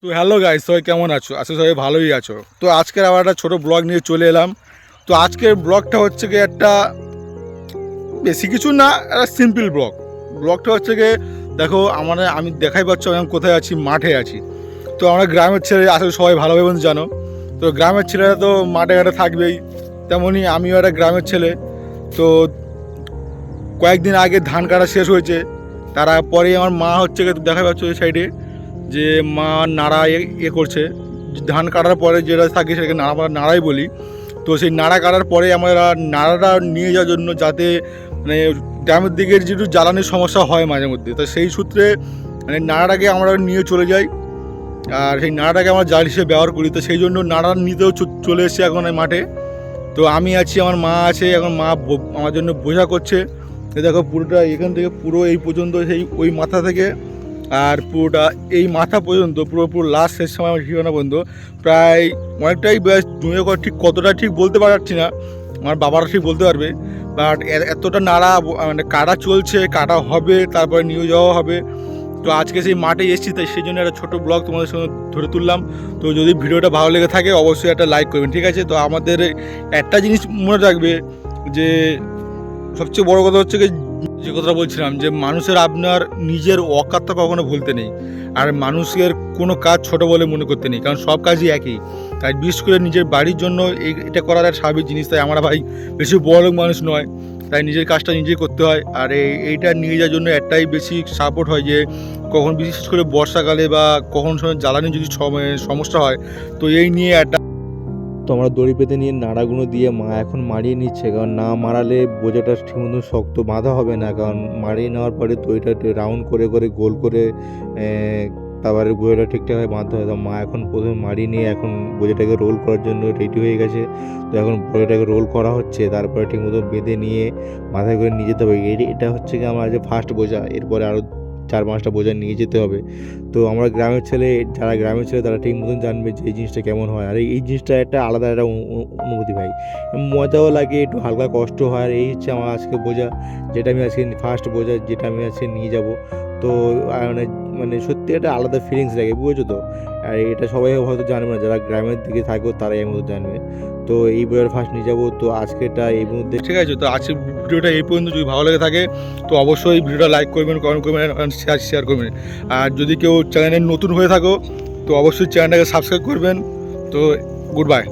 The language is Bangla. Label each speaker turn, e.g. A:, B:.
A: তো হ্যালো গাইস, সবাই কেমন আছো? আজকে সবাই ভালোই আছো। তো আজকের আবার একটা ছোটো ব্লগ নিয়ে চলে এলাম। তো আজকের ব্লগটা হচ্ছে গিয়ে একটা বেশি কিছু না, একটা সিম্পল ব্লগটা হচ্ছে গিয়ে দেখো আমি দেখাই পাচ্ছ আমি কোথায় আছি, মাঠে আছি। তো আমরা গ্রামের ছেলে, আসলে সবাই ভালোভাবে জানো। তো গ্রামের ছেলেরা তো মাঠে ঘাটে থাকবেই, তেমনই আমিও একটা গ্রামের ছেলে। তো কয়েকদিন আগে ধান কাটা শেষ হয়েছে, তারপরেই আমার মা হচ্ছে গিয়ে দেখা পাচ্ছ ওই সাইডে যে মা নাড়া করছে। ধান কাটার পরে যেটা থাকে সেটাকে নাড়াই বলি। তো সেই নাড়া কাটার পরে আমরা নাড়াটা নিয়ে যাওয়ার জন্য, যাতে মানে গ্রামের দিকের যেটু জ্বালানির সমস্যা হয় মাঝে মধ্যে, তো সেই সূত্রে মানে নাড়াটাকে আমরা নিয়ে চলে যাই। আর সেই নাড়াটাকে আমরা জাল হিসেবে ব্যবহার করি। তো সেই জন্য নাড়া নিতেও চলে এসেছি এখন এই মাঠে। তো আমি আছি, আমার মা আছে, এখন মা আমার জন্য বোঝা করছে। দেখো পুরোটা এখান থেকে পুরো এই পর্যন্ত, সেই ওই মাথা থেকে আর পুরোটা এই মাথা পর্যন্ত, পুরো লাস্ট শেষ সময় আমার ঠিকানা পর্যন্ত প্রায় অনেকটাই ঠিক কতটা ঠিক বলতে পারছি না, আমার বাবারা ঠিক বলতে পারবে। বাট এতটা নাড়া মানে কাটা চলছে, কাটা হবে, তারপরে নিয়ে যাওয়া হবে। তো আজকে সেই মাঠে এসেছি, তাই সেই জন্য একটা ছোটো ব্লগ তোমাদের সঙ্গে ধরে তুললাম। তো যদি ভিডিওটা ভালো লেগে থাকে অবশ্যই একটা লাইক করবেন, ঠিক আছে? তো আমাদের একটা জিনিস মনে রাখবে, যে সবচেয়ে বড় কথা হচ্ছে যে কথাটা বলছিলাম, যে মানুষের আপনার নিজের অকাতটা কখনো ভুলতে নেই। আর মানুষের কোনো কাজ ছোট বলে মনে করতে নেই, কারণ সব কাজই একই। তাই বিশেষ করে নিজের বাড়ির জন্য এটা করার এক স্বাভাবিক জিনিস। তাই আমরা ভাই বেশি বড় মানুষ নয়, তাই নিজের কাজটা নিজেই করতে হয়। আর এইটা নিয়ে যাওয়ার জন্য একটাই বেশি সাপোর্ট হয়, যে কখন বিশেষ করে বর্ষাকালে বা কখন সময় জ্বালানি যদি সমস্যা হয়, তো এই নিয়ে একটা।
B: তো আমরা দড়ি পেতে নিয়ে নাড়াগুলো দিয়ে মা এখন মারিয়ে নিচ্ছে, কারণ না মারালে বোঝাটা ঠিক মতো শক্ত বাঁধা হবে না। কারণ মারিয়ে নেওয়ার পরে দড়িটা রাউন্ড করে করে গোল করে তারপরে বোঝাটা ঠিকঠাকভাবে বাঁধতে হয়। তো মা এখন প্রথমে মারিয়ে নিয়ে এখন বোঝাটাকে রোল করার জন্য রেডি হয়ে গেছে। তো এখন বোঝাটাকে রোল করা হচ্ছে, তারপরে ঠিক মতো বেঁধে নিয়ে মাথায় করে নিয়ে যেতে হবে। এটা হচ্ছে কি আমার যে ফার্স্ট বোঝা, এরপরে আরও 4-5টা বোঝা নিয়ে যেতে হবে। তো আমরা গ্রামের ছেলে, যারা গ্রামের ছেলে তারা ঠিক মতন জানবে যে এই জিনিসটা কেমন হয়। আর এই জিনিসটা একটা আলাদা একটা অনুভূতি ভাই, মজাও লাগে, একটু হালকা কষ্ট হয়। আর এই হচ্ছে আমার আজকে বোঝা, যেটা আমি আজকে ফার্স্ট বোঝা, যেটা আমি আজকে নিয়ে যাব। তো মানে মানে সত্যি একটা আলাদা ফিলিংস লাগে, বুঝেছো তো? আর এটা সবাই হয়তো জানবে না, যারা গ্রামের দিকে থাকো তারাই এর মতো জানবে। তো এই বইয়ের ফার্স্ট নিয়ে যাবো। তো আজকেটা এই মধ্যে
A: ঠিক আছে। তো আজকে ভিডিওটা এই পর্যন্ত, যদি ভালো লেগে থাকে তো অবশ্যই ভিডিওটা লাইক করবেন, কমেন্ট করবেন, শেয়ার করবেন। আর যদি কেউ চ্যানেলে নতুন হয়ে থাকো তো অবশ্যই চ্যানেলটাকে সাবস্ক্রাইব করবেন। তো গুড বাই।